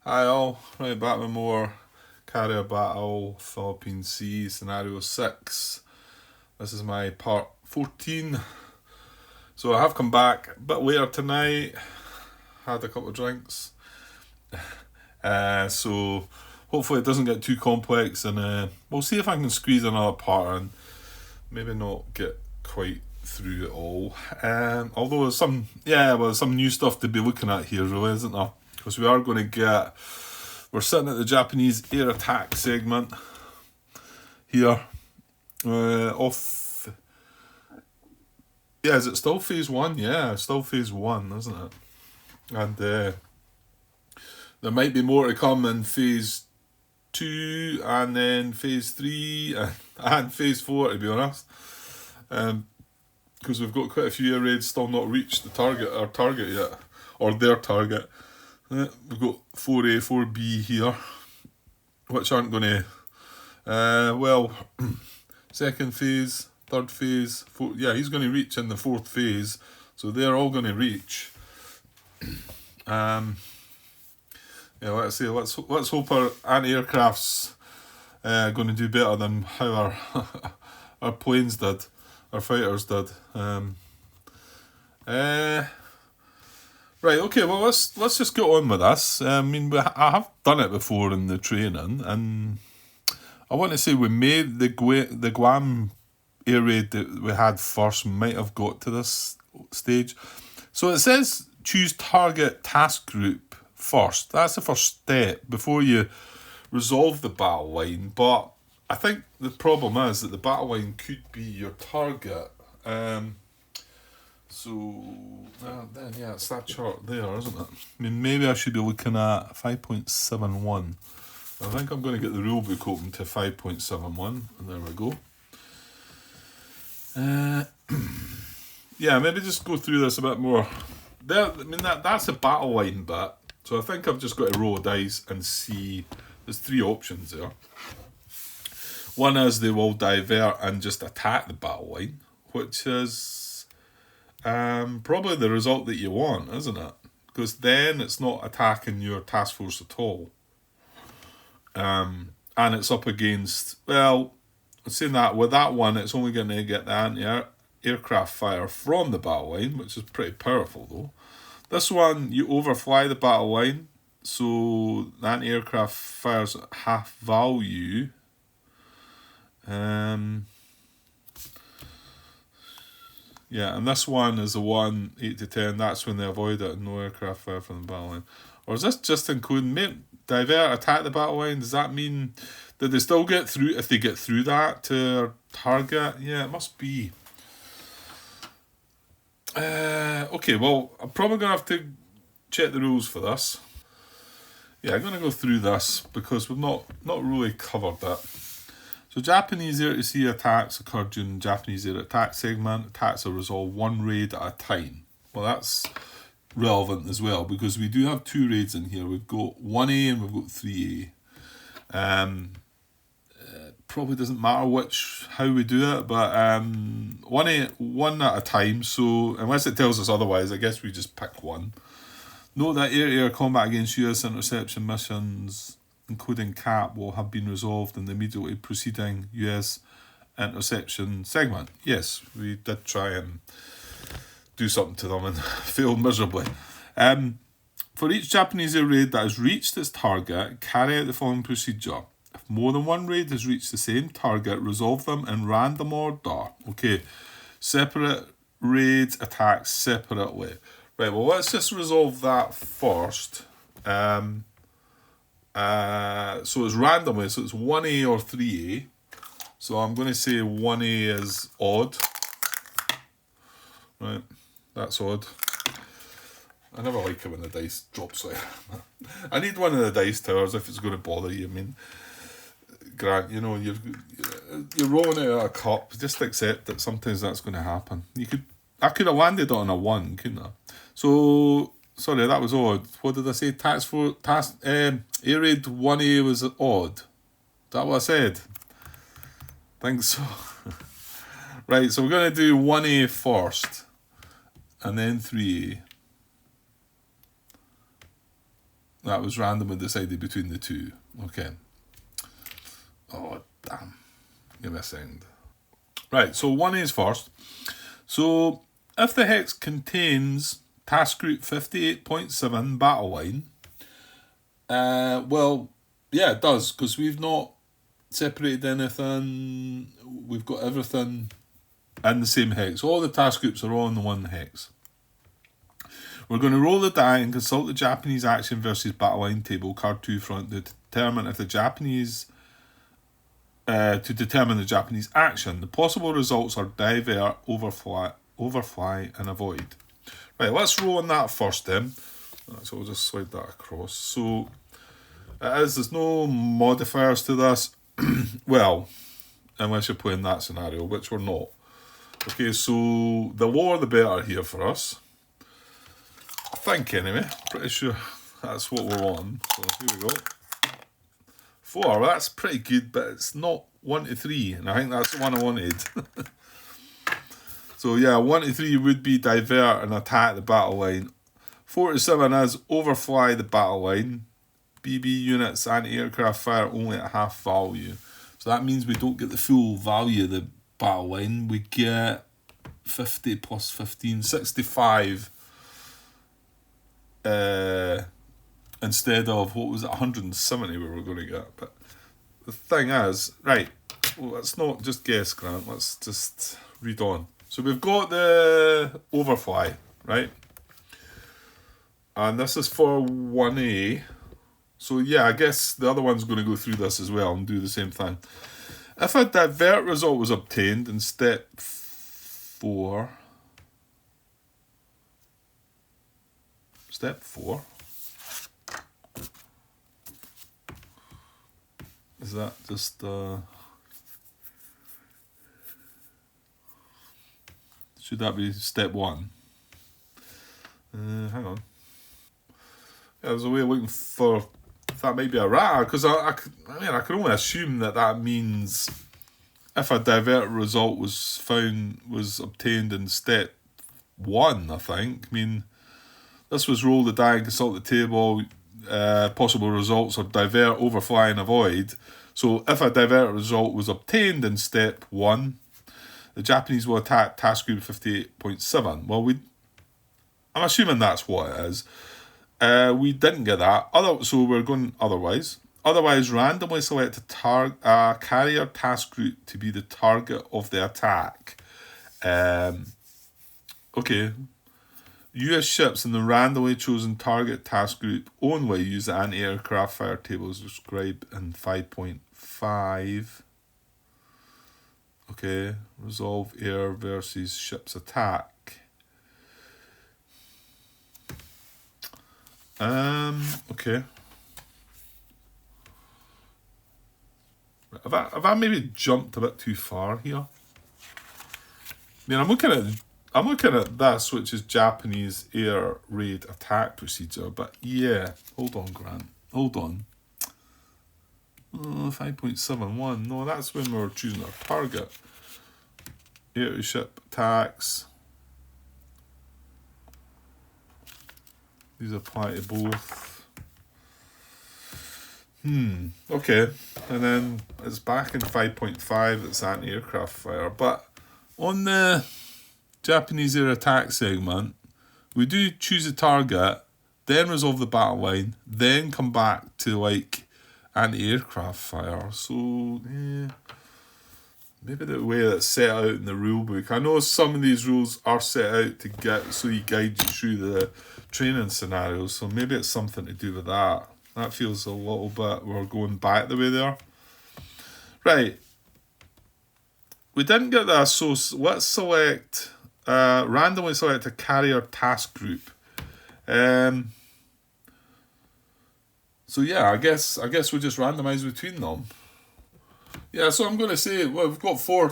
Hi all, right back with more Carrier Battle Philippine Sea Scenario 6. This is my part 14. So I have come back a bit later tonight, had a couple of drinks. So hopefully it doesn't get too complex and we'll see if I can squeeze another part in. Maybe not get quite through it all. Although there's some new stuff to be looking at here really, isn't there? Because we're sitting at the Japanese air attack segment here. Off. Yeah, is it still phase one? Yeah, it's still phase one, isn't it? And there might be more to come in phase two, and then phase three, and phase four, to be honest. Because we've got quite a few air raids still not reached our target yet, or their target. We've got 4A, 4B here, which aren't going to. Second phase, third phase, yeah, he's going to reach in the fourth phase, so they're all going to reach. Yeah, let's see. Let's hope our anti-aircraft's going to do better than how our planes did, our fighters did. Right, okay, well let's just get on with this. I mean, I have done it before in the training, and I want to say we made the Guam air raid that we had first might have got to this stage. So it says choose target task group first. That's the first step before you resolve the battle line. But I think the problem is that the battle line could be your target. It's that chart there, isn't it? I mean, maybe I should be looking at 5.71. I think I'm going to get the rulebook open to 5.71, and there we go. Maybe just go through this a bit more. That's a battle line bit, so I think I've just got to roll a dice and see. There's three options there. One is they will divert and just attack the battle line, which is probably the result that you want, isn't it? Because then it's not attacking your task force at all. And it's up against, saying that with that one, it's only going to get the anti-aircraft fire from the battle line, which is pretty powerful though. This one, you overfly the battle line, so the anti-aircraft fires at half value. And this one is the one 8 to 10. That's when they avoid it and no aircraft fire from the battle line. Or is this just including divert, attack the battle line? Does that mean that they still get through if they get through that to their target? Yeah, it must be. Okay, well, I'm probably going to have to check the rules for this. Yeah, I'm going to go through this because we've not really covered that. So Japanese air-to-sea attacks occur during the Japanese air attack segment. Attacks are resolved one raid at a time. Well, that's relevant as well because we do have two raids in here. We've got 1A and we've got 3A. Probably doesn't matter how we do it, but 1A, one at a time. So unless it tells us otherwise, I guess we just pick one. Note that air-to-air combat against US interception missions, including CAP, will have been resolved in the immediately preceding US interception segment. Yes, we did try and do something to them and failed miserably. For each Japanese air raid that has reached its target, carry out the following procedure. If more than one raid has reached the same target, resolve them in random order. Okay, separate raids, attacks separately. Right, well, let's just resolve that first. So it's randomly, so it's 1A or 3A. So I'm going to say 1A is odd. Right, that's odd. I never like it when the dice drops like that. I need one of the dice towers if it's going to bother you. I mean, Grant, you're rolling it out of a cup. Just accept that sometimes that's going to happen. I could have landed on a 1, couldn't I? So, sorry, that was odd. What did I say? Air raid 1A was odd. Is that what I said? Think so. Right, so we're going to do 1A first. And then 3A. That was randomly decided between the two. Okay. Oh, damn. Give me a second. Right, so 1A is first. So, if the hex contains task group 58.7 battle line, well, yeah, it does, because we've not separated anything. We've got everything in the same hex. All the task groups are all in the one hex. We're going to roll the die and consult the Japanese action versus battle line table, card 2 front, to determine if the Japanese action. The possible results are divert, overfly, and avoid. Right, let's roll on that first then. So we'll just slide that across. So there's no modifiers to this. Well, unless you're playing that scenario, which we're not. Okay, so the lower the better here for us. I think anyway. Pretty sure that's what we're on. So here we go. 4, well, that's pretty good, but it's not 1 to 3, and I think that's the one I wanted. So yeah, 1 to 3 would be divert and attack the battle line. 4 to 7 is overfly the battle line. BB units anti-aircraft fire only at half value. So that means we don't get the full value of the battle line. We get 50 plus 15, 65. Instead of, what was it, 170 we were going to get. But the thing is, right, well, let's not just guess, Grant. Let's just read on. So we've got the overfly, right? And this is for 1A. So yeah, I guess the other one's going to go through this as well and do the same thing. If a divert result was obtained in step 4... Step 4... Is that just... Should that be step 1? Hang on. Yeah, there's a way of looking for... That might be a rat, because I can only assume that means if a divert result was obtained in step 1, I think. I mean, this was roll the die and consult the table, possible results are divert, overfly, and avoid. So if a divert result was obtained in step 1, the Japanese will attack task group 58.7. Well, I'm assuming that's what it is. We didn't get that. So we're going otherwise. Otherwise, randomly select a carrier task group to be the target of the attack. Okay. US ships in the randomly chosen target task group only use the anti-aircraft fire tables described in 5.5. Okay. Resolve air versus ships attack. Okay. Have I maybe jumped a bit too far here? I mean, I'm looking at this, which is Japanese air raid attack procedure, but yeah, hold on, Grant. Hold on. 5.71. No, that's when we're choosing our target. Air to ship attacks. These apply to both. Okay. And then it's back in 5.5, it's anti-aircraft fire. But on the Japanese air attack segment, we do choose a target, then resolve the battle line, then come back to like anti-aircraft fire. So, maybe the way that's set out in the rule book. I know some of these rules are set out to guide you through the training scenarios, so maybe it's something to do with that. That feels a little bit, we're going back the way there. Right. We didn't get that, so let's select, randomly select a carrier task group. So yeah, I guess we just randomise between them. Yeah, so I'm going to say, well, we've got 4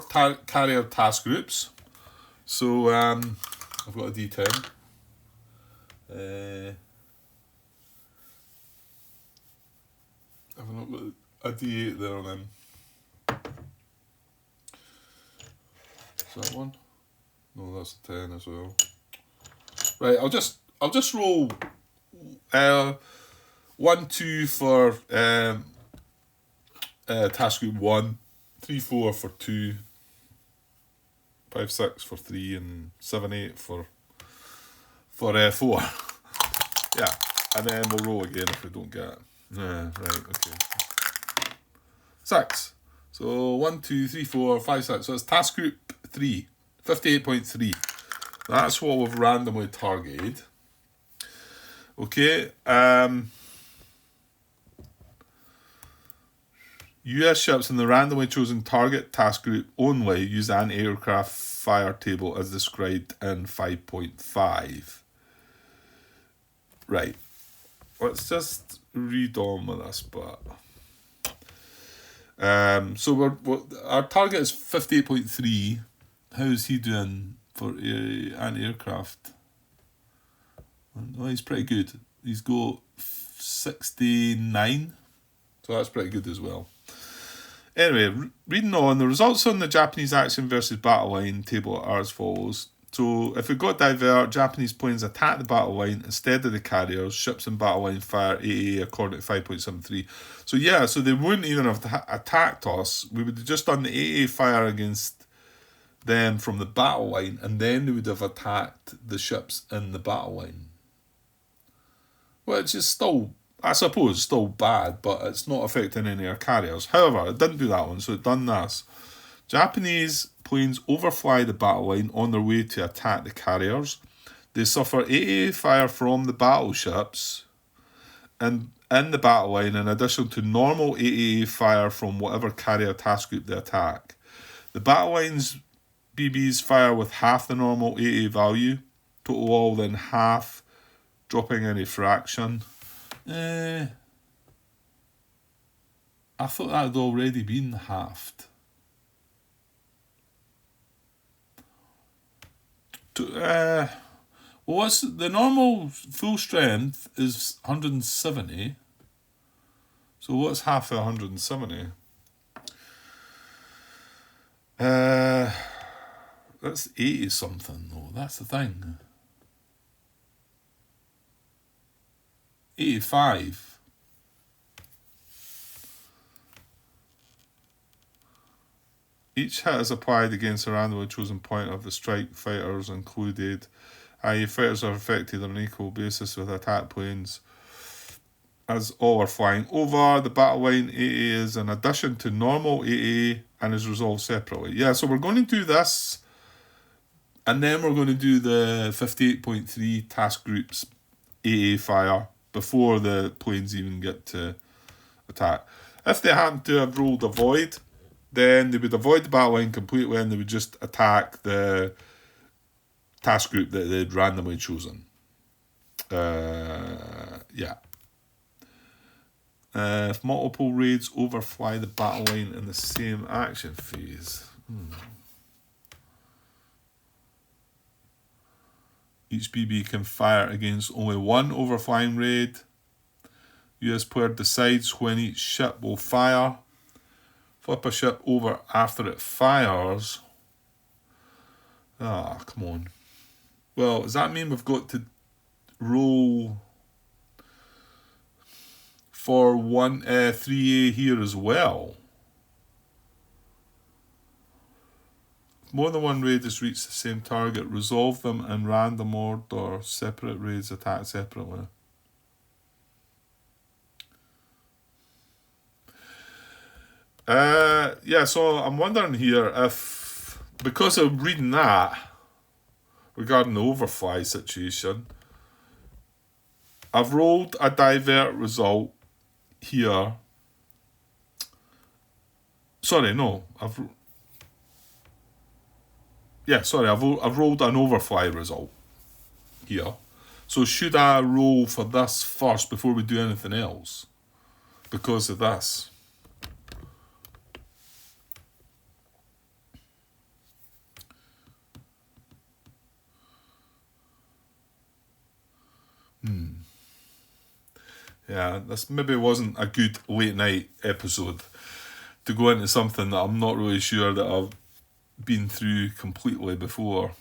carrier task groups. So I've got a D10. I've not got a D8 there on them. Is that one? No, that's a 10 as well. Right, I'll just roll 1, 2 for task group 1, 3, 4 for 2, 5, 6 for 3, and 7, 8 for 4. Yeah, and then we'll roll again if we don't get it. Right, okay. 6. So 1, 2, 3, 4, 5, 6. So it's task group 3, 58.3. That's what we've randomly targeted. Okay. US ships in the randomly chosen target task group only use an aircraft fire table as described in 5.5. Right. Let's just read on with this, but so we're our target is 58.3. How's he doing for anti-aircraft? Well, he's pretty good. He's got 69, so that's pretty good as well. Anyway, reading on, the results on the Japanese action versus battle line table are as follows. So, if we got divert, Japanese planes attack the battle line instead of the carriers. Ships in battle line fire AA according to 5.73. So, yeah, so they wouldn't even have attacked us. We would have just done the AA fire against them from the battle line, and then they would have attacked the ships in the battle line. Which is still, I suppose, still bad, but it's not affecting any of our carriers. However, it didn't do that one, so it done this. Japanese planes overfly the battle line on their way to attack the carriers. They suffer AA fire from the battleships and in the battle line, in addition to normal AA fire from whatever carrier task group they attack. The battle line's BBs fire with half the normal AA value, total all then half, dropping any fraction. I thought that had already been halved. Well, what's the normal full strength is 170. So what's half of 170? That's 80 something though. That's the thing. 85. Each hit is applied against a randomly chosen point of the strike fighters included, i.e. fighters are affected on an equal basis with attack planes as all are flying over. The battle line AA is in addition to normal AA and is resolved separately. Yeah, so we're going to do this and then we're going to do the 58.3 task groups AA fire before the planes even get to attack. If they happen to have rolled a void, then they would avoid the battle line completely and they would just attack the task group that they'd randomly chosen. Yeah. If multiple raids overfly the battle line in the same action phase. Each BB can fire against only one overflying raid. US player decides when each ship will fire. Flip a ship over after it fires. Come on. Well, does that mean we've got to roll for 3A here as well? If more than one raid has reached the same target, resolve them in random order. Separate raids attack separately. Yeah, so I'm wondering here if, because of reading that regarding the overfly situation, I've rolled a divert result here. Sorry, no, I've rolled an overfly result here. So should I roll for this first before we do anything else? Because of this. Yeah, this maybe wasn't a good late night episode to go into something that I'm not really sure that I've been through completely before.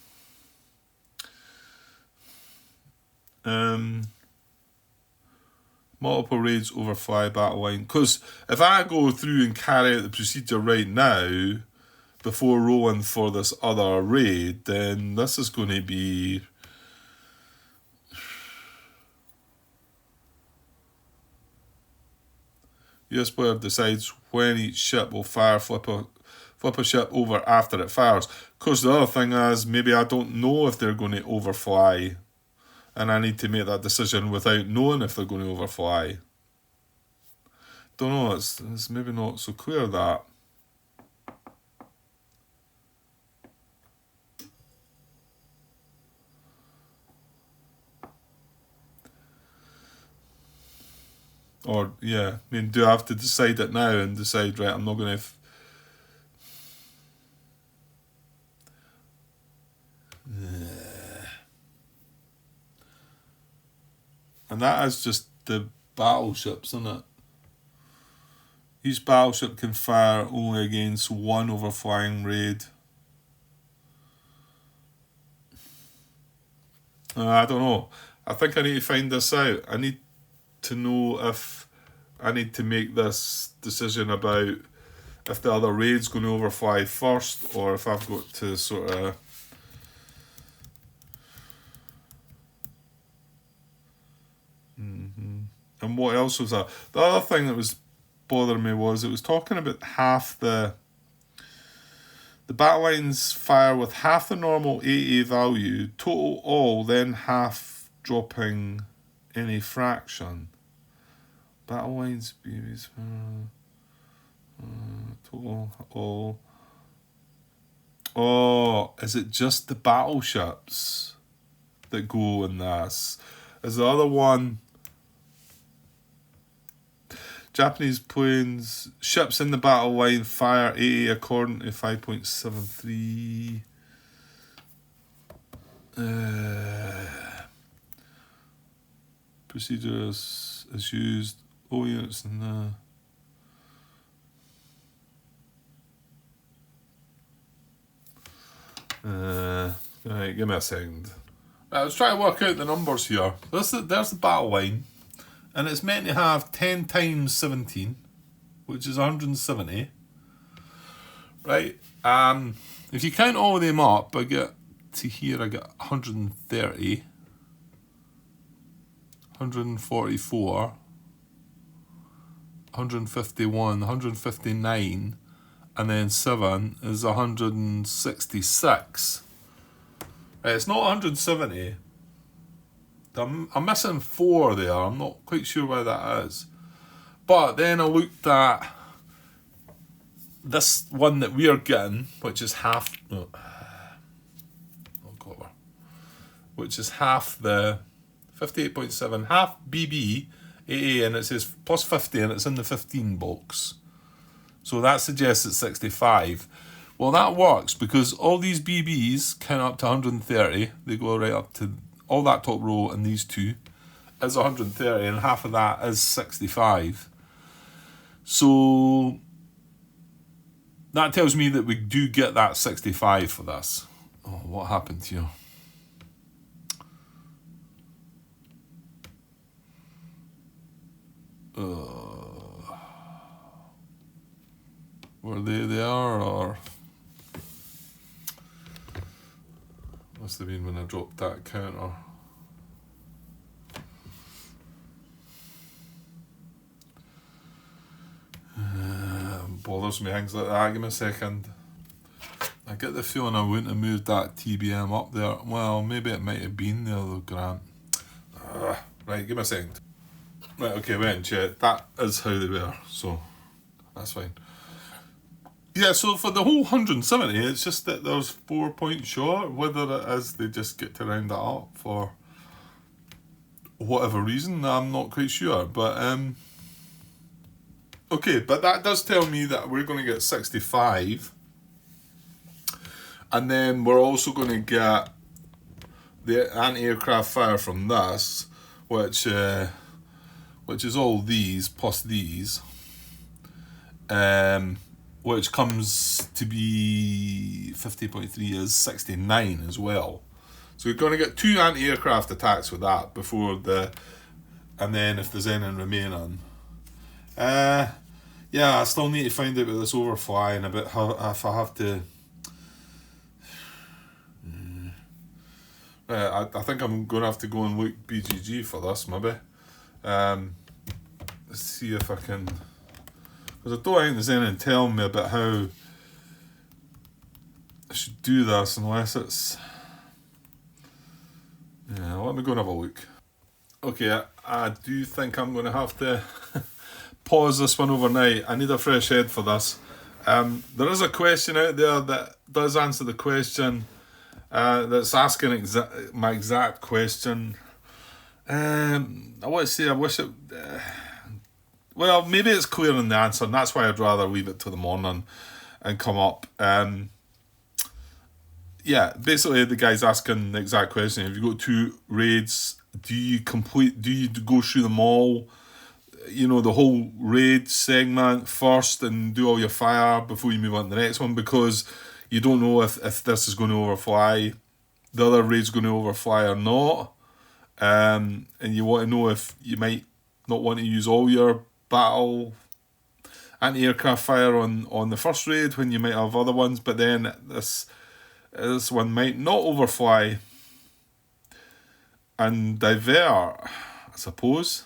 Multiple raids overfly battle line. Because if I go through and carry out the procedure right now, before rolling for this other raid, then this is going to be... US player decides when each ship will fire, flip a ship over after it fires. Because the other thing is, maybe I don't know if they're going to overfly, and I need to make that decision without knowing if they're going to overfly. Don't know, it's maybe not so clear, that. Or, yeah, I mean, do I have to decide it now and decide, right, I'm not going to... And that is just the battleships, isn't it? Each battleship can fire only against one overflying raid. I don't know. I think I need to find this out. I need to know if I need to make this decision about if the other raid's going to overfly first, or if I've got to sort of... And what else was that? The other thing that was bothering me was it was talking about half the battle lines fire with half the normal AA value, total all, then half dropping any fraction. Battle lines, BBs, total all. Oh, is it just the battleships that go in this? Is the other one... Japanese planes, ships in the battle line fire AA according to 5.73. Procedures is used. All units in the... Right, give me a second. Right, let's try to work out the numbers here. There's the battle line. And it's meant to have 10 times 17, which is 170. Right? If you count all of them up, I get to here, I get 130, 144, 151, 159, and then 7 is 166. Right, it's not 170. I'm missing 4 there. I'm not quite sure why that is. But then I looked at this one that we are getting, which is half... No, which is half the 58.7, half BB, AA, and it says plus 50, and it's in the 15 box. So that suggests it's 65. Well, that works because all these BBs count up to 130. They go right up to... all that top row and these two is 130, and half of that is 65. So that tells me that we do get that 65 for this. Oh, what happened here? Were they there, or... Must have been when I dropped that counter. Bothers me, things like that. Give me a second. I get the feeling I wouldn't have moved that TBM up there. Well, maybe it might have been there though, Grant. Right, give me a second. Right, okay, wait and check. That is how they were, so that's fine. Yeah, so for the whole 170, it's just that there's 4 points short. Whether it is they just get to round that up for whatever reason, I'm not quite sure. But, okay, but that does tell me that we're going to get 65. And then we're also going to get the anti-aircraft fire from this, which is all these plus these. Which comes to be 50.3 is 69 as well. So we're going to get 2 anti-aircraft attacks with that before the and then if there's anything remaining. Yeah, I still need to find out about this overfly and about how if I have to. I think I'm going to have to go and look BGG for this, maybe. Let's see if I can. Because I don't think there's anything telling me about how I should do this unless it's. Yeah, let me go and have a look. Okay, I do think I'm going to have to pause this one overnight. I need a fresh head for this. There is a question out there that does answer the question. That's asking my exact question. I want to say I wish it. Well, maybe it's clear in the answer, and that's why I'd rather leave it till the morning and come up. Yeah, basically the guy's asking the exact question. If you go 2 raids, do you go through them all? You know, the whole raid segment first and do all your fire before you move on to the next one, because you don't know if this is going to overfly, the other raid's going to overfly or not. And you want to know if you might not want to use all your battle anti-aircraft fire on the first raid when you might have other ones, but then this one might not overfly and divert, I suppose.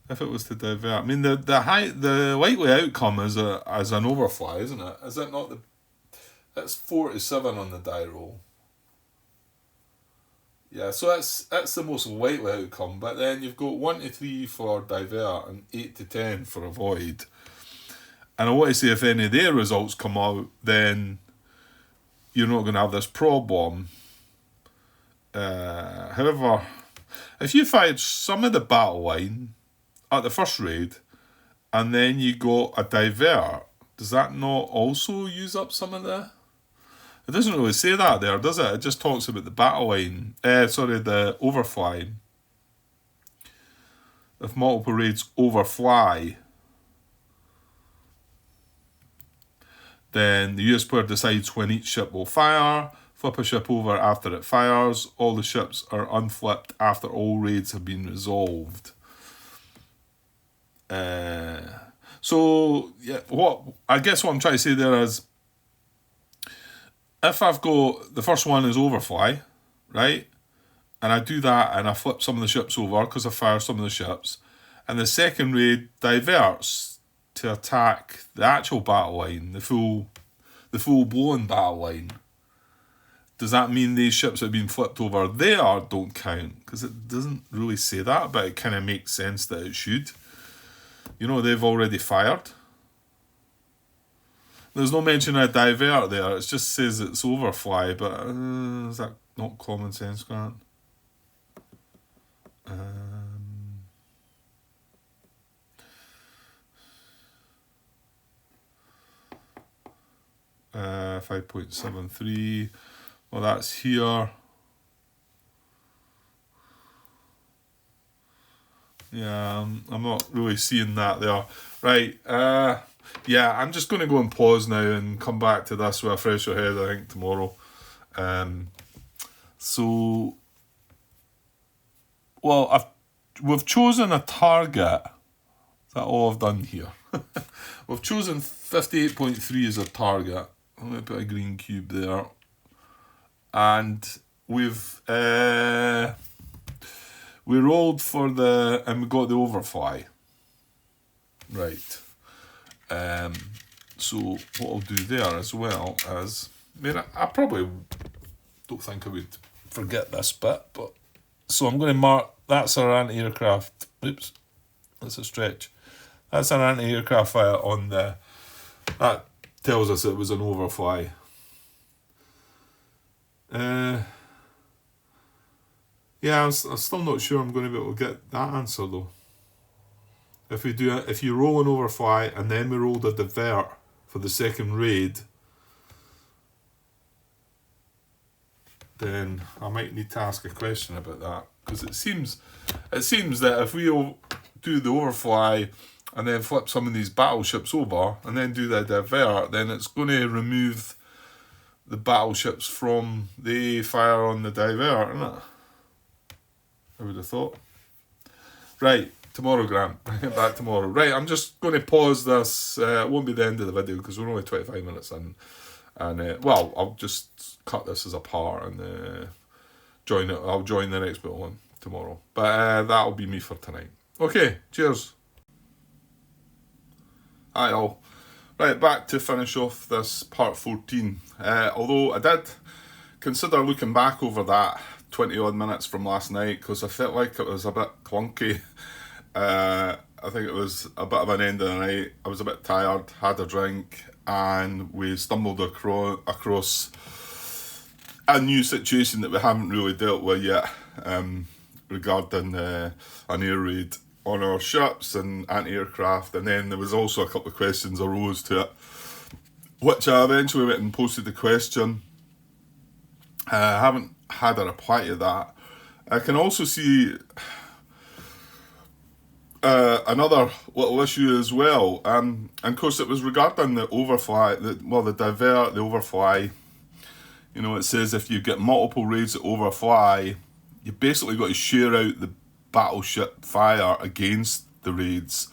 If it was to divert, I mean the likely outcome is as an overfly, isn't it? Is it not That's 4 to 7 on the die roll. Yeah, so that's the most likely outcome. But then you've got 1 to 3 for divert and 8 to 10 for avoid. And I want to say if any of their results come out, then you're not going to have this problem. However, if you fired some of the battle line at the first raid, and then you got a divert, does that not also use up some of the... It doesn't really say that there, does it? It just talks about the battle line. The overfly. If multiple raids overfly, then the US player decides when each ship will fire, flip a ship over after it fires, all the ships are unflipped after all raids have been resolved. So, yeah, what I'm trying to say there is, if I've got, the first one is overfly, right? And I do that and I flip some of the ships over because I fire some of the ships. And the second raid diverts to attack the actual battle line, the full blown battle line. Does that mean these ships that have been flipped over there don't count? Because it doesn't really say that, but it kind of makes sense that it should. You know, they've already fired. There's no mention of divert there. It just says it's overfly, but is that not common sense, Grant? 5.73. Well, that's here. Yeah, I'm not really seeing that there. Right, yeah, I'm just going to go and pause now and come back to this with a fresher head, I think, tomorrow. So, well, we've chosen a target. Is that all I've done here? We've chosen 58.3 as a target. I'm going to put a green cube there. And we've... we rolled for and we got the overfly. Right. So what I'll do there as well is, I probably don't think I would forget this bit, but so I'm going to mark, that's our anti-aircraft, oops, that's a stretch. That's an anti-aircraft fire on that tells us it was an overfly. Yeah, I'm still not sure I'm going to be able to get that answer though. If you roll an overfly and then we rolled a divert for the second raid, then I might need to ask a question about that, because it seems that if we do the overfly and then flip some of these battleships over and then do the divert, then it's going to remove the battleships from the fire on the divert, isn't it? I would have thought. Right, tomorrow, Grant. I get back tomorrow. Right, I'm just going to pause this. It won't be the end of the video because we're only 25 minutes in. And, well, I'll just cut this as a part and join it. I'll join the next bit one tomorrow. But that'll be me for tonight. Okay, cheers. Hi all. Right, back to finish off this part 14. Although I did consider looking back over that 20 odd minutes from last night because I felt like it was a bit clunky. I think it was a bit of an end of the night. I was a bit tired, had a drink, and we stumbled across a new situation that we haven't really dealt with yet, regarding an air raid on our ships and anti-aircraft. And then there was also a couple of questions arose to it, which I eventually went and posted the question. I haven't had a reply to that. I can also see another little issue as well, and of course it was regarding the overfly, the divert, the overfly. You know, it says if you get multiple raids that overfly, you basically got to share out the battleship fire against the raids.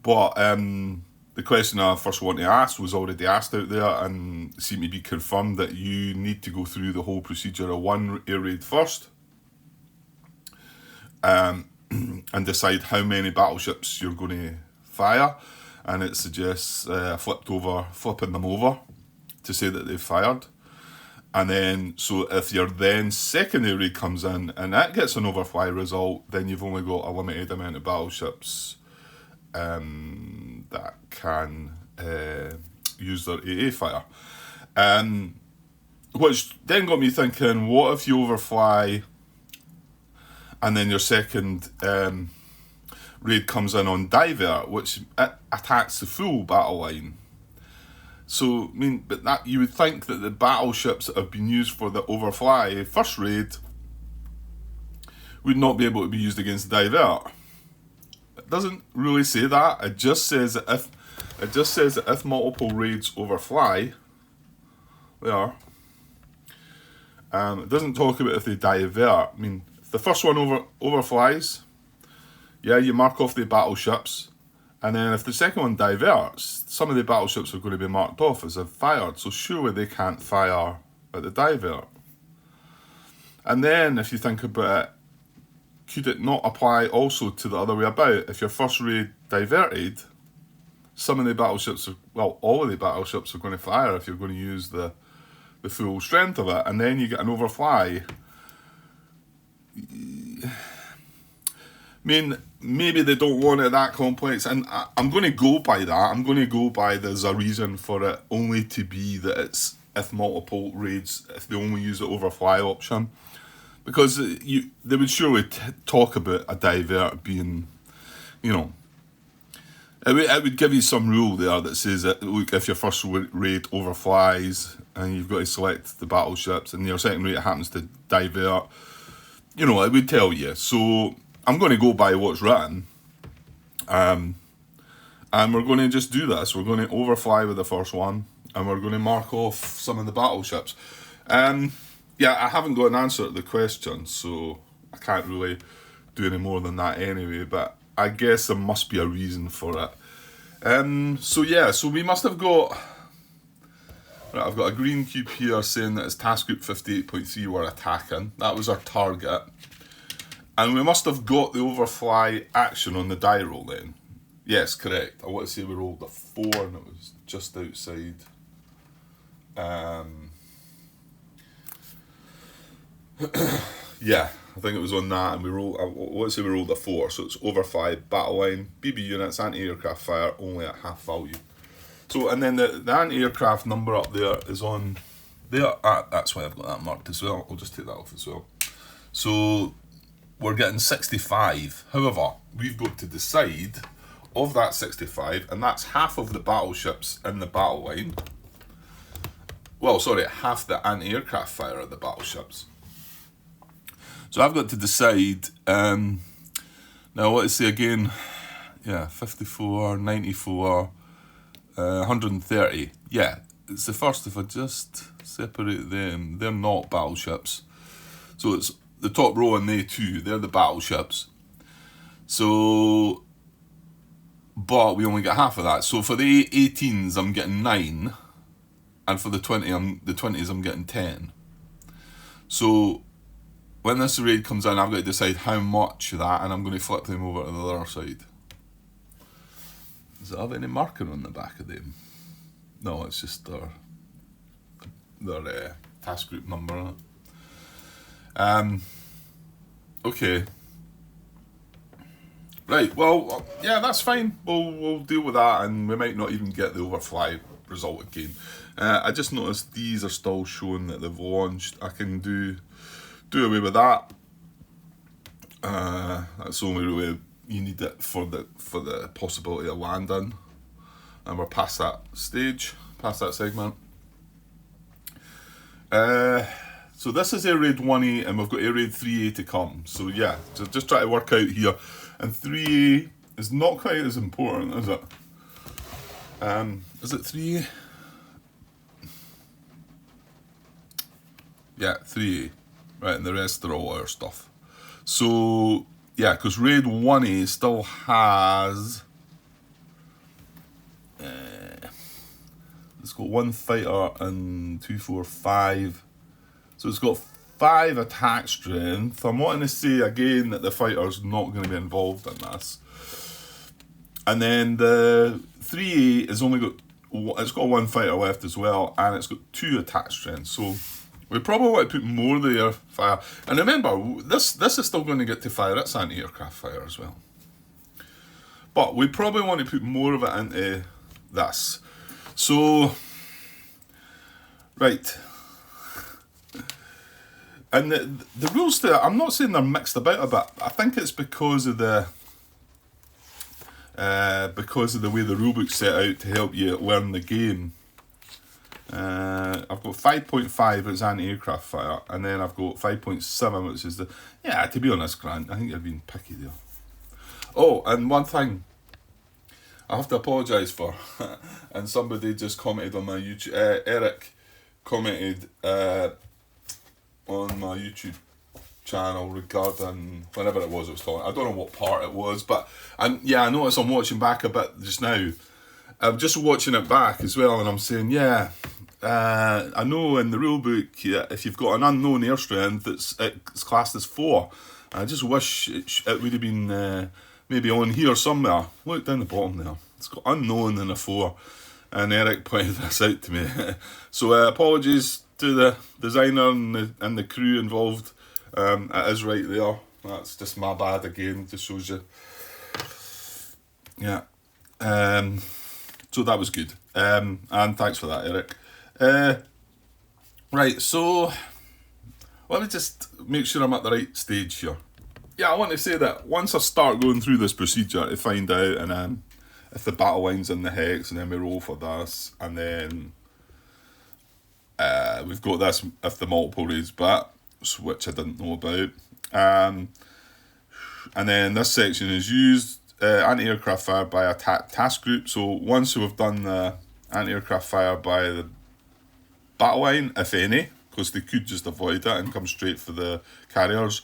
But the question I first wanted to ask was already asked out there and seemed to be confirmed that you need to go through the whole procedure of one air raid first. And decide how many battleships you're going to fire, and it suggests flipping them over to say that they've fired. And then, so if your then second air raid comes in and that gets an overfly result, then you've only got a limited amount of battleships that can use their AA fire. Which then got me thinking, what if you overfly and then your second raid comes in on divert, which attacks the full battle line? So, I mean, but that you would think that the battleships that have been used for the overfly first raid would not be able to be used against divert. It doesn't really say that. It just says that if multiple raids overfly, they are. It doesn't talk about if they divert. I mean, if the first one overflies, yeah, you mark off the battleships. And then if the second one diverts, some of the battleships are going to be marked off as they've fired. So surely they can't fire at the divert. And then if you think about it, could it not apply also to the other way about? If your first raid diverted, some of the battleships, all of the battleships are going to fire if you're going to use the full strength of it. And then you get an overfly. I mean, maybe they don't want it that complex, and I'm going to go by that. I'm going to go by there's a reason for it only to be that it's if multiple raids, if they only use the overfly option. Because they would surely talk about a divert being, you know, it would give you some rule there that says that, look, if your first raid overflies and you've got to select the battleships and your second raid happens to divert, you know, it would tell you. So I'm going to go by what's written, and we're going to just do this. We're going to overfly with the first one, and we're going to mark off some of the battleships. Yeah, I haven't got an answer to the question, so I can't really do any more than that anyway, but I guess there must be a reason for it. So we must have got... Right, I've got a green cube here saying that it's task group 58.3 we're attacking. That was our target. And we must have got the overfly action on the die roll then. Yes, correct. I want to say we rolled a 4 and it was just outside. Yeah, I think it was on that, and we rolled. Let's say we rolled a 4, so it's overfly, battle line, BB units, anti-aircraft fire only at half value. So, and then the anti-aircraft number up there is on there. That's why I've got that marked as well. I'll just take that off as well. So we're getting 65. However, we've got to decide of that 65, and that's half of the battleships in the battle line. Well, sorry, half the anti-aircraft fire of the battleships. So I've got to decide, now let's say again, yeah, 54, 94, 130. Yeah, it's the first, if I just separate them, they're not battleships. So it's the top row and they two, they're the battleships. So, but we only get half of that. So for the 18s, I'm getting 9, and for the 20s, I'm getting 10. So when this raid comes in, I've got to decide how much of that, and I'm going to flip them over to the other side. Does it have any marker on the back of them? No, it's just their task group number. Okay. Right, well, yeah, that's fine. We'll deal with that, and we might not even get the overfly result again. I just noticed these are still showing that they've launched. I can do away with that. That's the only way you need it for the possibility of landing, and we're past that stage, past that segment. So this is air raid 1A, and we've got air raid 3A to come. So yeah, just try to work out here. And 3A is not quite as important, is it? Is it 3A? Yeah, 3A. Right, and the rest are all our stuff. So, yeah, because raid 1A still has... it's got 1 fighter and 2, 4, 5. So it's got 5 attack strength. I'm wanting to say again that the fighter's not going to be involved in this. And then the 3A is only got... It's got 1 fighter left as well, and it's got 2 attack strength. So we probably want to put more there fire. And remember, this is still going to get to fire its anti-aircraft fire as well. But we probably want to put more of it into this. So, right. And the rules there, I'm not saying they're mixed about a bit. I think it's because of the way the rulebook's set out to help you learn the game. I've got 5.5 as anti-aircraft fire, and then I've got 5.7, which is the... Yeah, to be honest, Grant, I think you're being picky there. Oh, and one thing I have to apologise for, and somebody just commented on my YouTube... Eric commented on my YouTube channel regarding whenever it was talking. I don't know what part it was, but I noticed I'm watching back a bit just now. I'm just watching it back as well, and I'm saying, I know in the rule book, if you've got an unknown air strength, it's classed as 4. I just wish it would have been maybe on here somewhere. Look down the bottom there. It's got unknown and a 4. And Eric pointed this out to me. So apologies to the designer and the crew involved. It is right there. That's just my bad again. Just shows you. Yeah. So that was good. And thanks for that, Eric. Right, so let me just make sure I'm at the right stage here. Yeah, I want to say that once I start going through this procedure to find out, and if the battle line's in the hex, and then we roll for this, and then we've got this if the multiple raids back, which I didn't know about. And then this section is used anti-aircraft fire by a task group. So once we've done the anti-aircraft fire by the battle line, if any, because they could just avoid that and come straight for the carriers,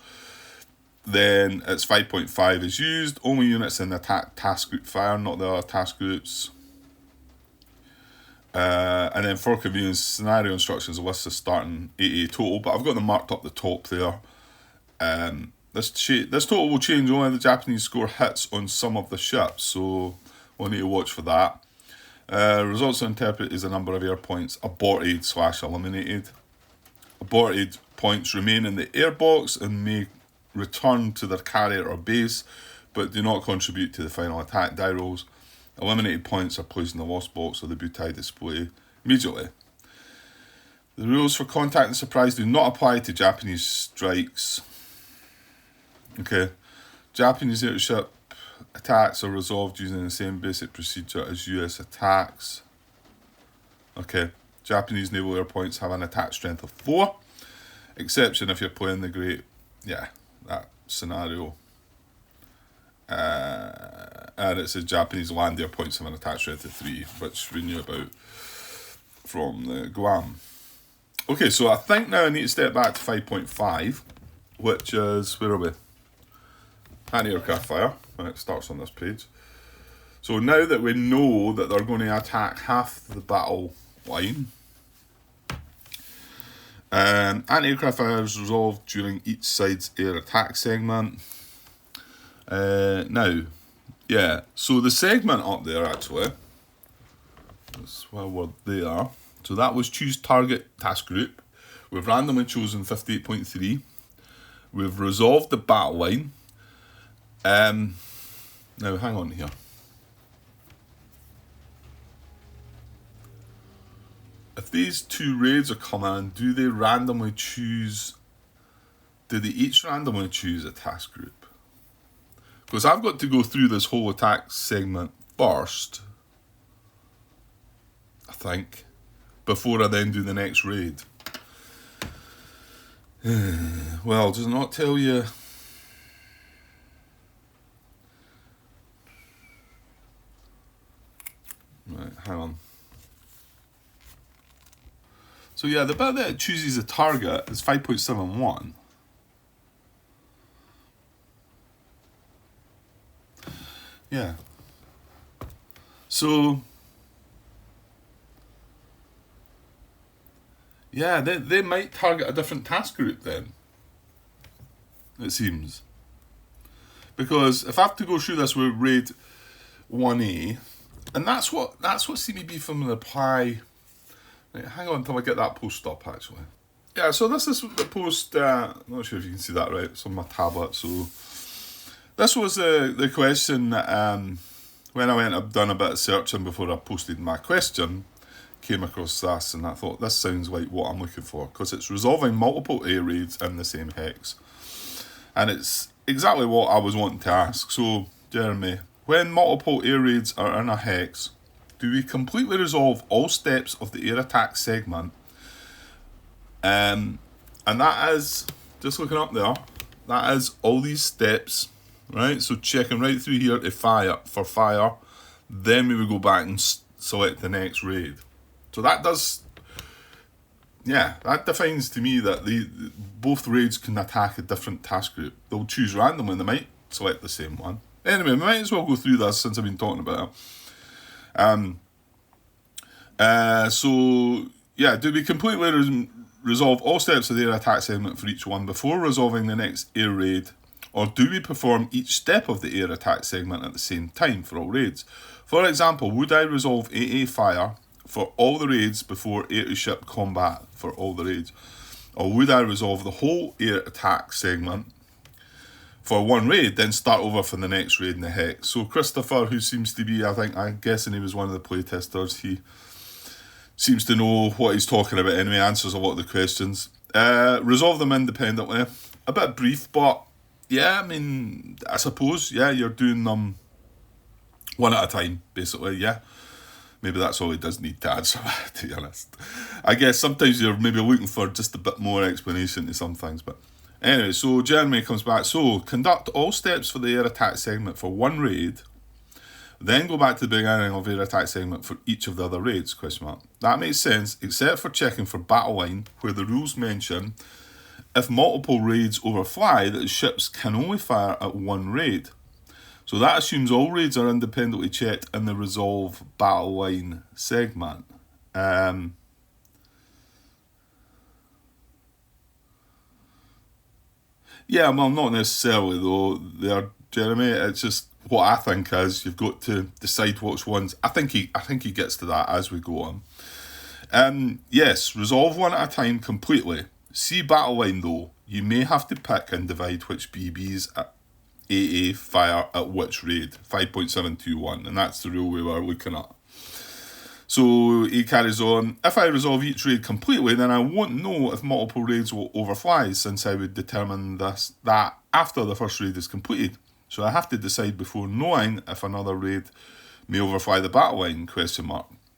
then it's 5.5 is used. Only units in the task group fire, not the other task groups. And then for convenience, scenario instructions list is starting 80 total, but I've got them marked up the top there. This total will change only if the Japanese score hits on some of the ships, so we'll need to watch for that. Results to interpret is the number of air points aborted/eliminated. Aborted points remain in the air box and may return to their carrier or base, but do not contribute to the final attack die rolls. Eliminated points are placed in the lost box or the butai display immediately. The rules for contact and surprise do not apply to Japanese strikes. Okay. Japanese airship attacks are resolved using the same basic procedure as US attacks. Okay. Japanese naval air points have an attack strength of 4. Exception if you're playing the great... Yeah, that scenario. And it says Japanese land air points have an attack strength of 3, which we knew about from the Guam. Okay, so I think now I need to step back to 5.5, which is, where are we? Anti-aircraft fire. when it starts on this page. So now that we know that they're going to attack half the battle line, anti-aircraft fire is resolved during each side's air attack segment. Now, yeah, so the segment up there actually, that's where we're there. So that was choose target task group. We've randomly chosen 58.3. We've resolved the battle line. Now hang on here. If these two raids are coming in, do they each randomly choose a task group? Because I've got to go through this whole attack segment first, I think, before I then do the next raid. Well, does it not tell you? Right, hang on. So yeah, the bit that it chooses a target is 5.71. Yeah. So yeah, they might target a different task group then, it seems. Because if I have to go through this with raid 1A, and that's what seemed to be from the reply. Right, hang on until I get that post up actually. Yeah, so this is the post, I'm not sure if you can see that right, it's on my tablet. So this was the question that when I went and done a bit of searching before I posted my question, came across this, and I thought this sounds like what I'm looking for, because it's resolving multiple air raids in the same hex. And it's exactly what I was wanting to ask. So, Jeremy, when multiple air raids are in a hex, do we completely resolve all steps of the air attack segment? And that is, just looking up there, that is all these steps, right? So checking right through here to fire, then we would go back and select the next raid. So that does, yeah, that defines to me that both raids can attack a different task group. They'll choose randomly, they might select the same one. Anyway, we might as well go through this since I've been talking about it. So yeah, do we completely resolve all steps of the air attack segment for each one before resolving the next air raid, or do we perform each step of the air attack segment at the same time for all raids? For example, would I resolve AA fire for all the raids before air-to-ship combat for all the raids, or would I resolve the whole air attack segment for one raid, then start over for the next raid in the hex? So Christopher, who seems to be, I'm guessing he was one of the playtesters, he seems to know what he's talking about anyway, answers a lot of the questions. Resolve them independently. A bit brief, but yeah, I mean, I suppose, yeah, you're doing them one at a time, basically, yeah. Maybe that's all he does need to answer, to be honest. I guess sometimes you're maybe looking for just a bit more explanation to some things, but anyway, so Jeremy comes back. So, conduct all steps for the air attack segment for one raid, then go back to the beginning of air attack segment for each of the other raids, ? That makes sense, except for checking for battle line, where the rules mention if multiple raids overfly, that the ships can only fire at one raid. So that assumes all raids are independently checked in the resolve battle line segment. Yeah, well, not necessarily though, there, Jeremy. It's just what I think is you've got to decide which ones. I think he gets to that as we go on. Yes, resolve one at a time completely. See battle line though. You may have to pick and divide which BBs at AA fire at which raid. 5.721, and that's the rule we were looking at. So he carries on. If I resolve each raid completely, then I won't know if multiple raids will overfly, since I would determine that after the first raid is completed. So I have to decide before knowing if another raid may overfly the battle line, ?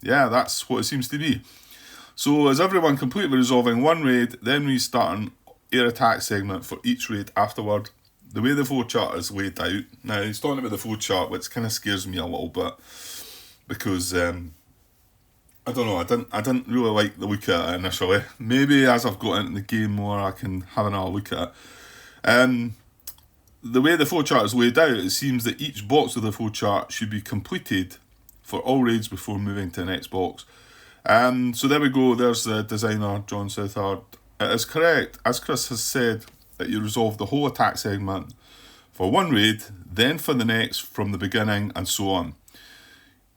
Yeah, that's what it seems to be. So is everyone completely resolving one raid, then restarting air attack segment for each raid afterward? The way the flowchart is laid out. Now, he's talking about the flowchart, which kind of scares me a little bit, because I don't know, I didn't really like the look at it initially. Maybe as I've got into the game more, I can have another look at it. the way the flowchart is laid out, it seems that each box of the flowchart should be completed for all raids before moving to the next box. So there we go, there's the designer, John Southard. It is correct, as Chris has said, that you resolve the whole attack segment for one raid, then for the next from the beginning, and so on.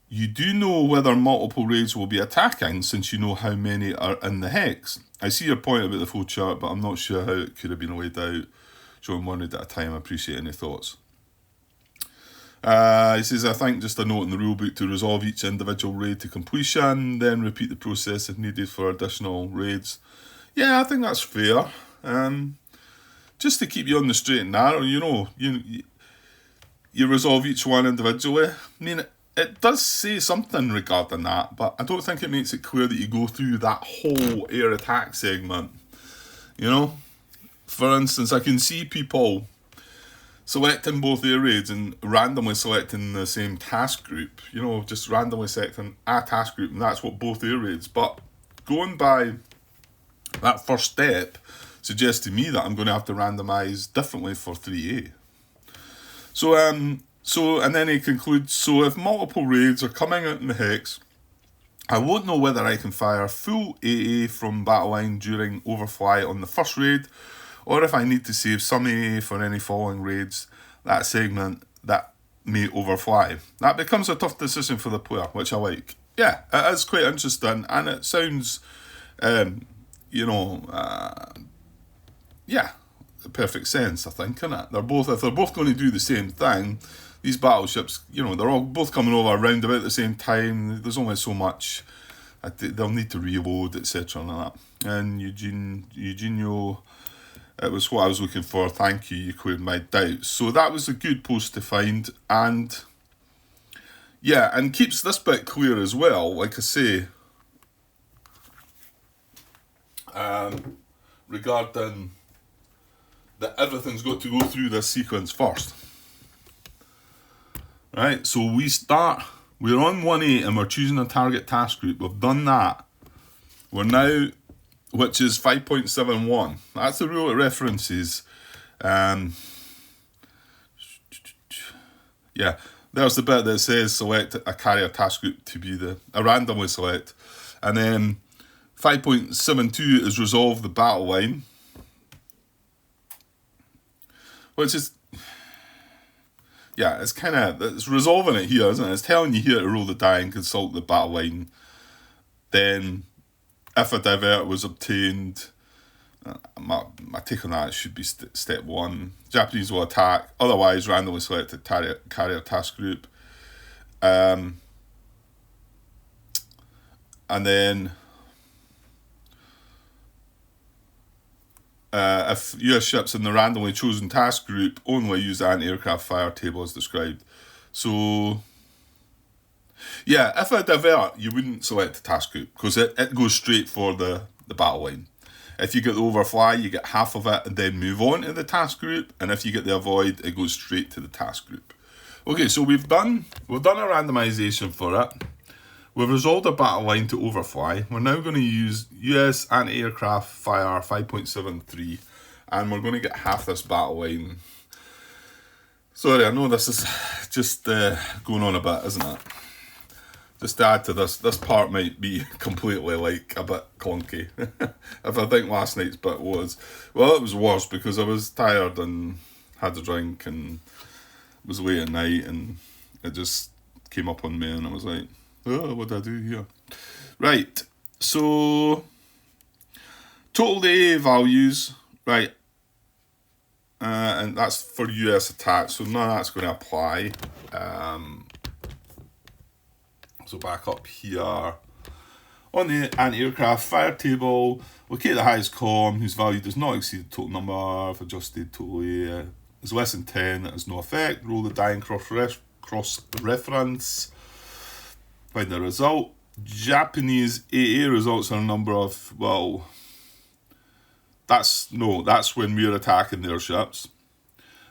You do know whether multiple raids will be attacking, since you know how many are in the hex. I see your point about the flowchart, but I'm not sure how it could have been laid out. Showing one raid at a time. I appreciate any thoughts. He says, I think just a note in the rulebook to resolve each individual raid to completion, then repeat the process if needed for additional raids. Yeah, I think that's fair. Just to keep you on the straight and narrow, you resolve each one individually. I mean, it does say something regarding that, but I don't think it makes it clear that you go through that whole air attack segment. For instance, I can see people selecting both air raids and randomly selecting the same task group. Just randomly selecting a task group, and that's what both air raids. But going by that first step suggests to me that I'm going to have to randomise differently for 3A. So and then he concludes, so if multiple raids are coming out in the hex, I won't know whether I can fire full AA from battle line during overfly on the first raid, or if I need to save some AA for any following raids, that segment that may overfly. That becomes a tough decision for the player, which I like. Yeah, it is quite interesting, and it sounds, perfect sense, I think, innit? If they're both going to do the same thing, these battleships, they're all both coming over around about the same time. There's only so much. They'll need to reload, etc. and that. And Eugenio, it was what I was looking for. Thank you. You cleared my doubts. So that was a good post to find, and keeps this bit clear as well. Like I say, regarding that everything's got to go through this sequence first. Right, so we're on 1A and we're choosing a target task group. We've done that. We're now, which is 5.71. That's the rule it references. There's the bit that says select a carrier task group to be a randomly select. And then 5.72 is resolve the battle line, which is, it's resolving it here, isn't it? It's telling you here to roll the die and consult the battle line. Then, if a divert was obtained, my take on that should be step 1. Japanese will attack, otherwise randomly selected carrier task group. And then, if US ships in the randomly chosen task group only use the anti-aircraft fire table as described. So, if a divert, you wouldn't select the task group because it goes straight for the battle line. If you get the overfly, you get half of it and then move on to the task group. And if you get the avoid, it goes straight to the task group. Okay, so we've done a randomization for it. We've resolved a battle line to overfly. We're now going to use US anti-aircraft fire 5.73, and we're going to get half this battle line. Sorry, I know this is just going on a bit, isn't it? Just to add to this part might be completely a bit clunky. If I think last night's bit was, well, it was worse because I was tired and had a drink and it was late at night and it just came up on me and I was like, oh, what did I do here? Right, so total day values, right, and that's for US attack, so none of that's going to apply. So back up here on the anti-aircraft fire table, locate the highest column whose value does not exceed the total number. If adjusted totally is less than 10, that has no effect. Roll the die and cross-reference. Find the result. Japanese AA results are a number of, that's when we're attacking their ships.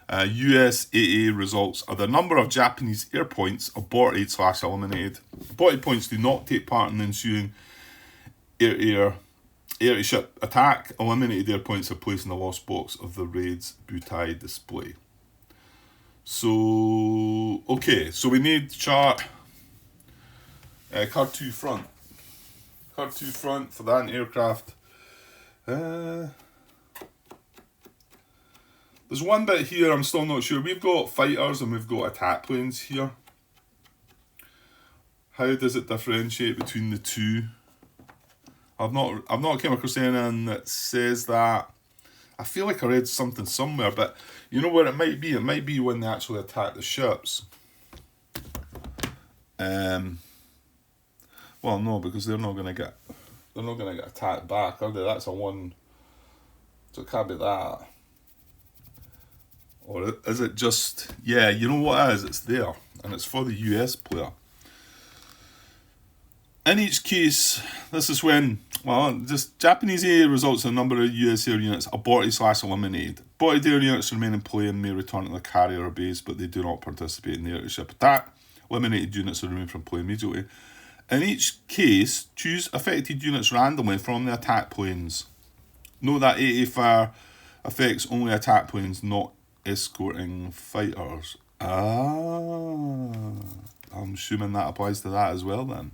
US AA results are the number of Japanese air points aborted/eliminated. Aborted points do not take part in the ensuing air-to-ship attack. Eliminated air points are placed in the lost box of the raid's butai display. So, okay, so we need chart card 2 front. Card 2 front for that aircraft. There's one bit here I'm still not sure. We've got fighters and we've got attack planes here. How does it differentiate between the two? I've not came across anything that says that. I feel like I read something somewhere, but you know where it might be? It might be when they actually attack the ships. Well, no, because they're not gonna get attacked back, are they? That's a one. So it can't be that. Or is it just? Yeah, you know what it is? It's there, and it's for the US player. In each case, this is when, well, just Japanese A results in a number of US air units aborted/eliminated. Aborted air units remain in play and may return to the carrier or base, but they do not participate in the air-to-ship attack. Eliminated units are removed from play immediately. In each case, choose affected units randomly from the attack planes. Note that AA fire affects only attack planes, not escorting fighters. I'm assuming that applies to that as well then.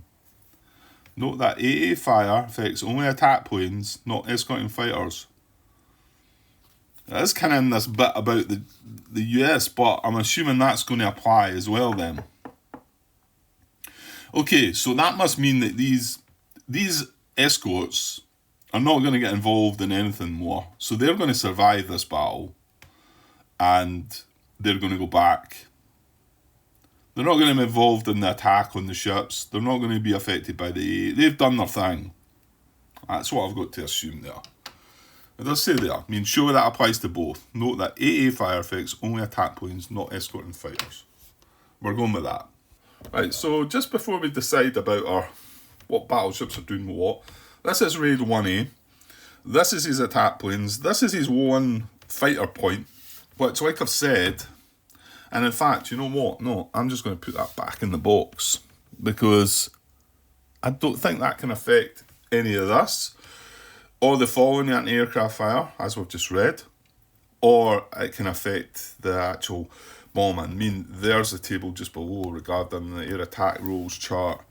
Note that AA fire affects only attack planes, not escorting fighters. That is kind of in this bit about the US, but I'm assuming that's going to apply as well then. Okay, so that must mean that these escorts are not going to get involved in anything more. So they're going to survive this battle, and they're going to go back. They're not going to be involved in the attack on the ships. They're not going to be affected by the AA. They've done their thing. That's what I've got to assume there. It does say there. I mean, sure, that applies to both. Note that AA fire affects only attack planes, not escorting fighters. We're going with that. Right, so just before we decide about what battleships are doing what, this is Raid 1A. This is his attack planes. This is his one fighter point, which, like I've said, and in fact, you know what? No, I'm just going to put that back in the box because I don't think that can affect any of this or the following anti-aircraft fire, as we've just read, or it can affect the actual bombing. I mean, there's the table just below regarding the air attack rolls chart.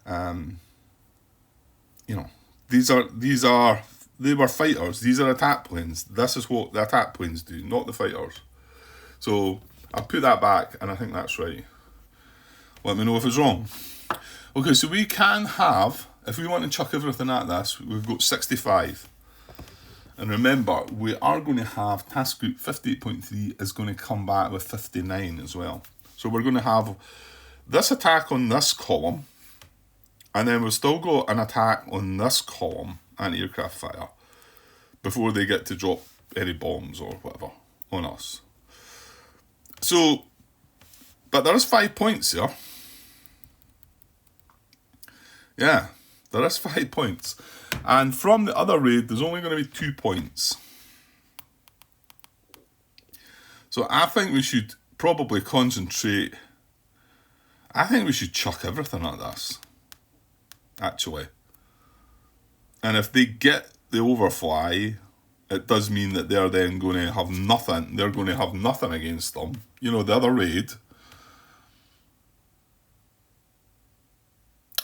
You know, they were fighters. These are attack planes. This is what the attack planes do, not the fighters. So I'll put that back, and I think that's right. Let me know if it's wrong. Okay, so we can have, if we want to chuck everything at this, we've got 65. And remember, we are going to have task group 58.3 is going to come back with 59 as well. So we're going to have this attack on this column, and then we've still got an attack on this column, anti-aircraft fire, before they get to drop any bombs or whatever on us. So, but there is 5 points here. Yeah, there is 5 points. And from the other raid, there's only going to be 2 points. So I think we should probably concentrate. I think we should chuck everything at this, actually. And if they get the overfly, it does mean that they're then going to have nothing. They're going to have nothing against them. You know, the other raid.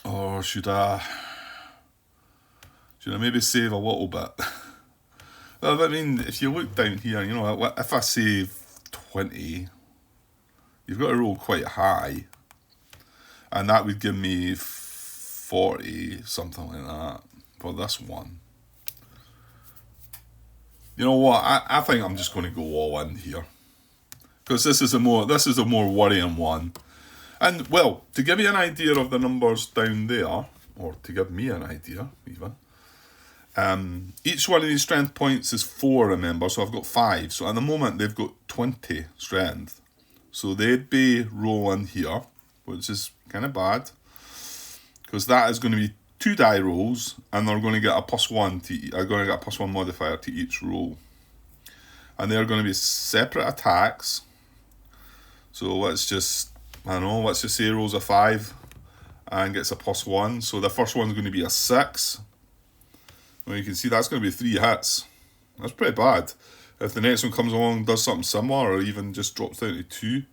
Or should I maybe save a little bit? Well, I mean, if you look down here, you know, if I save 20, you've got to roll quite high. And that would give me 40, something like that, for this one. You know what? I think I'm just going to go all in here, because this is a more worrying one. And well, to give you an idea of the numbers down there, or to give me an idea even, each one of these strength points is 4. Remember, so I've got 5. So at the moment they've got 20 strength. So they'd be rolling here, which is kind of bad, because that is going to be 2 die rolls, and they're going to get a +1 modifier to each roll, and they're going to be separate attacks. So let's just say rolls a 5 and gets a +1. So the first one's going to be a 6. Well, you can see that's going to be 3 hits. That's pretty bad. If the next one comes along and does something similar, or even just drops down to 2,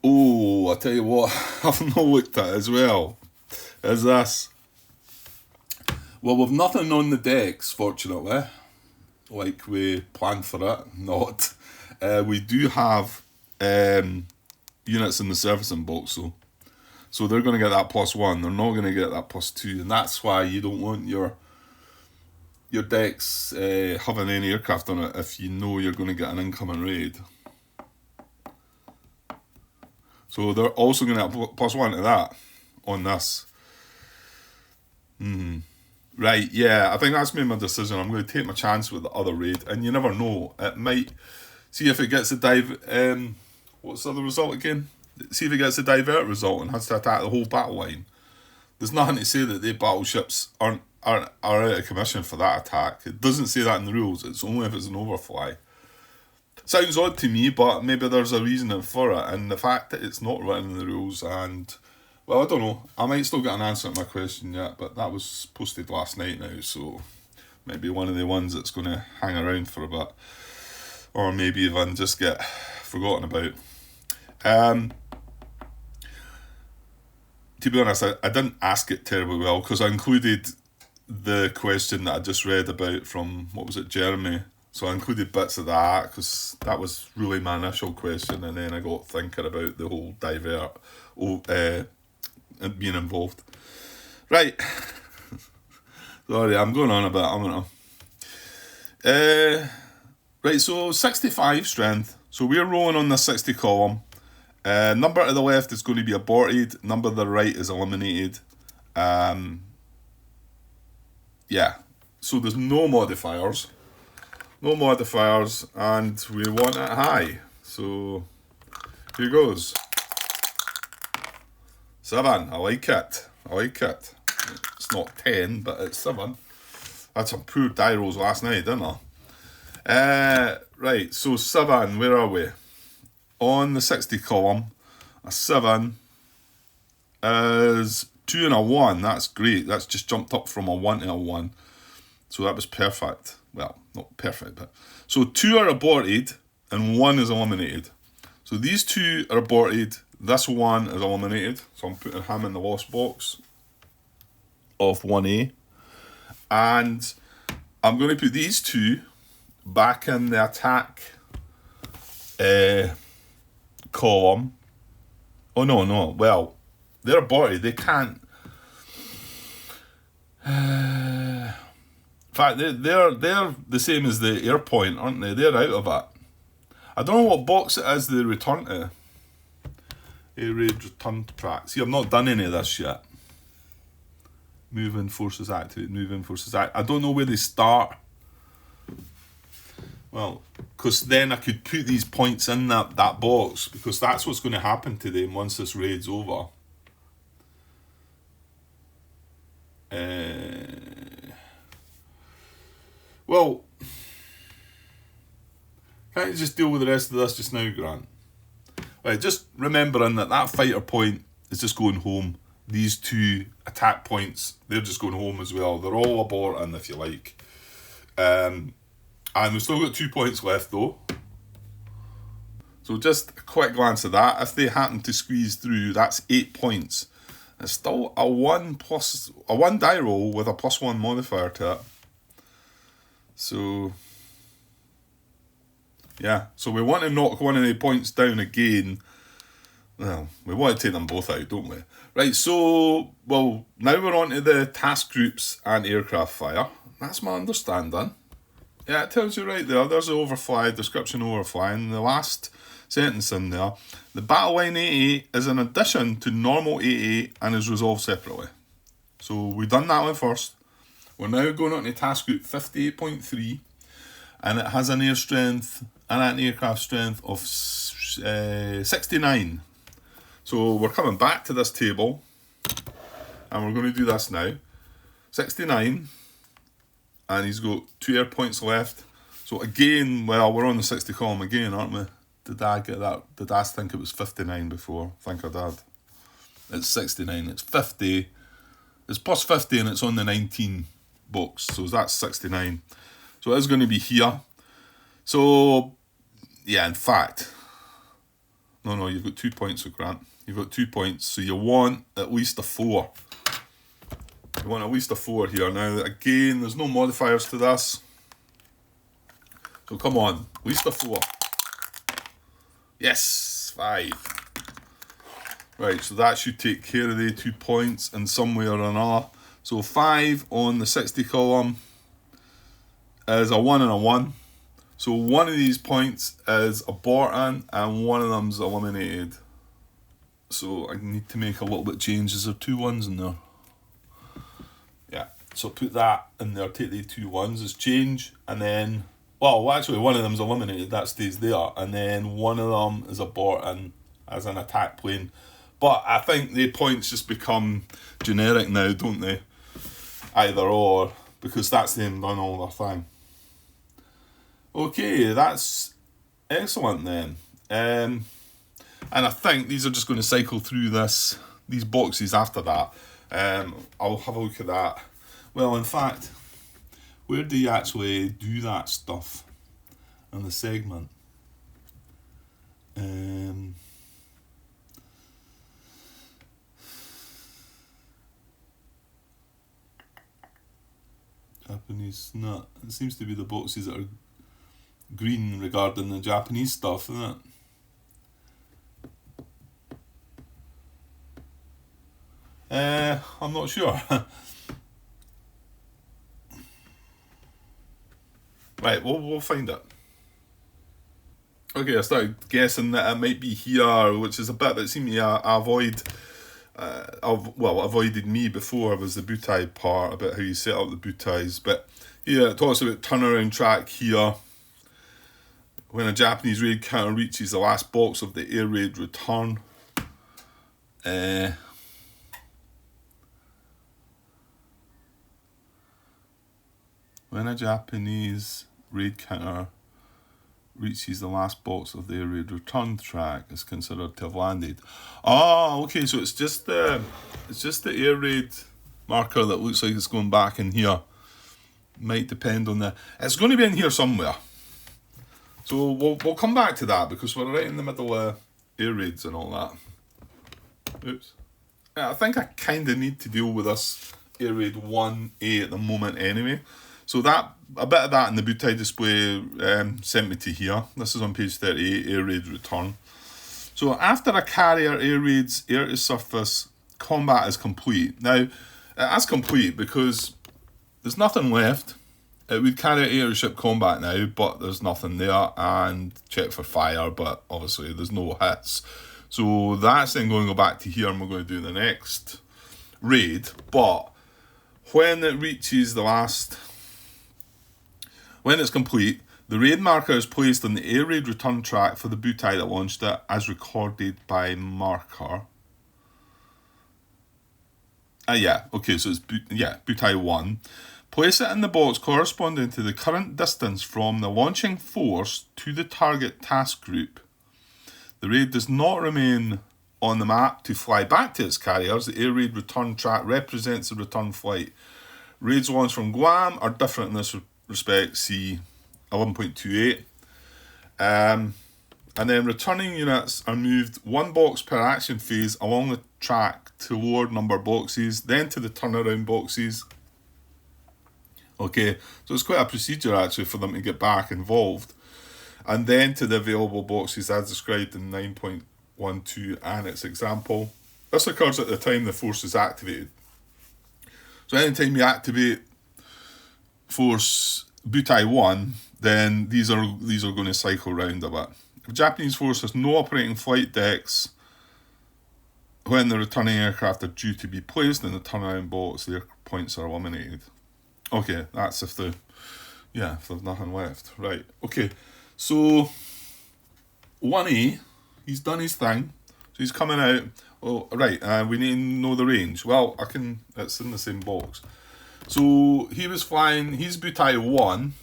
Oh, I tell you what, I've not looked at as well. Is this? Well, we've nothing on the decks, fortunately. Like we planned for it, not. We do have units in the servicing box, so they're going to get that +1. They're not going to get that +2, and that's why you don't want your decks having any aircraft on it if you know you're going to get an incoming raid. So they're also going to have +1 to that on this. Right, yeah, I think that's made my decision. I'm going to take my chance with the other raid, and you never know. It might... See if it gets a dive... what's the other result again? See if it gets a divert result and has to attack the whole battle line. There's nothing to say that the battleships are out of commission for that attack. It doesn't say that in the rules. It's only if it's an overfly. Sounds odd to me, but maybe there's a reason for it. And the fact that it's not written in the rules, and... Well, I don't know. I might still get an answer to my question yet, but that was posted last night now, so... Maybe one of the ones that's going to hang around for a bit. Or maybe even just get forgotten about. To be honest, I didn't ask it terribly well, because I included the question that I just read about from, what was it, Jeremy. So I included bits of that, because that was really my initial question, and then I got thinking about the whole divert being involved. Right. Sorry, I'm going on a bit, I'm gonna... right, so 65 strength. So we're rolling on the 60 column. Number to the left is going to be aborted. Number to the right is eliminated. Yeah. So there's no modifiers. No modifiers. And we want it high. So here goes. 7. I like it. I like it. It's not 10, but it's 7. I had some poor die rolls last night, didn't I? Right, so 7, where are we? On the 60 column, a 7 is 2 and a 1. That's great. That's just jumped up from a 1 to a 1. So that was perfect. Well, not perfect, but... So 2 are aborted and 1 is eliminated. So these 2 are aborted. This 1 is eliminated. So I'm putting him in the lost box of 1A. And I'm going to put these 2 back in the attack column. Oh, no. Well, they're aborted. They can't... in fact, they're the same as the air point, aren't they? They're out of it. I don't know what box it is they return to. Air raid return track. See, I've not done any of this yet. Moving forces activate, moving forces act. I don't know where they start. Well, because then I could put these points in that box, because that's what's going to happen to them once this raid's over. Well, can't you just deal with the rest of this just now, Grant? Right, just remembering that fighter point is just going home. These 2 attack points, they're just going home as well. They're all aborting, if you like. And we've still got 2 points left, though. So just a quick glance at that. If they happen to squeeze through, that's 8 points. It's still a 1 die roll with a +1 modifier to it. So, yeah. So we want to knock one of the points down again. Well, we want to take them both out, don't we? Right, so, well, now we're on to the task groups and aircraft fire. That's my understanding. Yeah, it tells you right there. There's the overfly, description overfly, and the last sentence in there. The battle line AA is an addition to normal AA and is resolved separately. So we've done that one first. We're now going on to task group 58.3, and it has an air strength and an aircraft strength of 69. So we're coming back to this table, and we're going to do this now. 69, and he's got 2 air points left. So again, well, we're on the 60 column again, aren't we? Did I get that? Did I think it was 59 before? I think I did. It's 69. It's 50. It's +50, and it's on the 19 box. So that's 69. So it is going to be here. So, yeah, in fact, No, you've got 2 points with Grant. You've got 2 points, so you want at least a 4. You want at least a 4 here. Now, again, there's no modifiers to this. So come on, at least a 4. Yes, 5. Right, so that should take care of the 2 points in some way or another. So 5 on the 60 column is a 1 and a 1. So one of these points is aborting and one of them's eliminated. So I need to make a little bit changes. There are 2 1s in there. Yeah, so put that in there, take the 2 1s as change, and then, well, actually one of them's eliminated, that stays there, and then one of them is aborting as an attack plane. But I think the points just become generic now, don't they? Either or, because that's them done all their thing. Okay, that's excellent then. And I think these are just going to cycle through these boxes after that. I'll have a look at that. Well, in fact, where do you actually do that stuff in the segment? Japanese nut. It seems to be the boxes that are green regarding the Japanese stuff, isn't it? I'm not sure. Right, we'll find it. Okay, I started guessing that it might be here, which is a bit that seemed to avoided me before, was the butai part, about how you set up the butais. But yeah, it talks about turnaround track here. When a Japanese raid counter reaches the last box of the air raid return. When a Japanese raid counter reaches the last box of the air raid return track, is considered to have landed. Oh, okay, so it's just the air raid marker that looks like it's going back in here. Might depend on it's going to be in here somewhere. So we'll come back to that, because we're right in the middle of air raids and all that. Oops. Yeah, I think I kind of need to deal with this air raid 1A at the moment anyway. So that a bit of that in the butai display sent me to here. This is on page 38, air raid return. So after a carrier air raids air to surface, combat is complete. Now, that's complete because there's nothing left. It would carry out airship combat now, but there's nothing there, and check for fire, but obviously there's no hits. So that's then going to go back to here, and we're going to do the next raid. But when it reaches the last... When it's complete, the raid marker is placed on the air raid return track for the butai that launched it, as recorded by marker. Okay, so it's butai 1. Place it in the box corresponding to the current distance from the launching force to the target task group. The raid does not remain on the map to fly back to its carriers. The air raid return track represents the return flight. Raids launched from Guam are different in this respect, see 11.28. And then returning units are moved 1 box per action phase along the track to lower number boxes, then to the turnaround boxes. Okay, so it's quite a procedure actually for them to get back involved. And then to the available boxes as described in 9.12 and its example. This occurs at the time the force is activated. So anytime you activate force butai 1, then these are going to cycle round a bit. If Japanese force has no operating flight decks when the returning aircraft are due to be placed in the turnaround box, their points are eliminated. Okay, that's if there's nothing left. Right, okay. So 1A, he's done his thing. So he's coming out. Oh, right, we need to know the range. Well, it's in the same box. So he was flying, he's butai 1.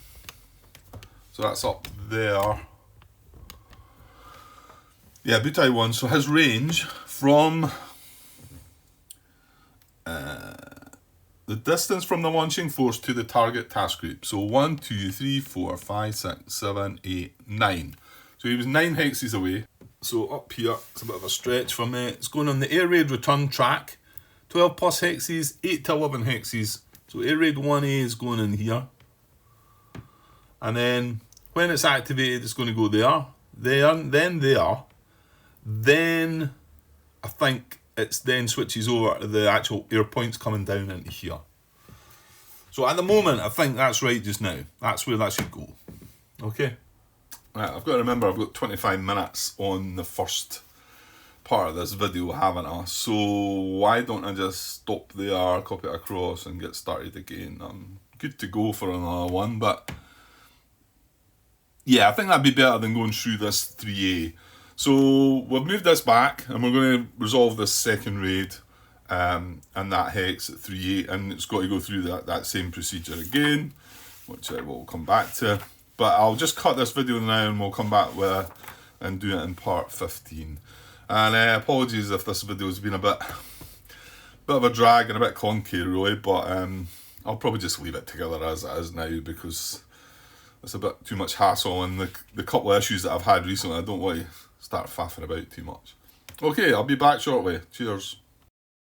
So that's up there. Yeah, butai 1. So his range from the distance from the launching force to the target task group. So 1, 2, 3, 4, 5, 6, 7, 8, 9. So he was 9 hexes away. So up here, it's a bit of a stretch for me. It's going on the air raid return track. 12 plus hexes, 8 to 11 hexes. So air raid 1A is going in here. And then when it's activated, it's going to go there, then there. Then I think it then switches over to the actual air points coming down into here. So at the moment, I think that's right just now. That's where that should go. Okay. Right, I've got to remember I've got 25 minutes on the first part of this video, haven't I? So why don't I just stop there, copy it across and get started again? I'm good to go for another one, but yeah, I think that'd be better than going through this 3A. So we've moved this back and we're going to resolve this second raid and that hex at 3A, and it's got to go through that same procedure again, which I will come back to. But I'll just cut this video now and we'll come back with and do it in part 15. And apologies if this video has been a bit of a drag and a bit clunky really, but I'll probably just leave it together as it is now because it's a bit too much hassle, and the couple of issues that I've had recently, I don't want to start faffing about too much. Okay, I'll be back shortly. Cheers.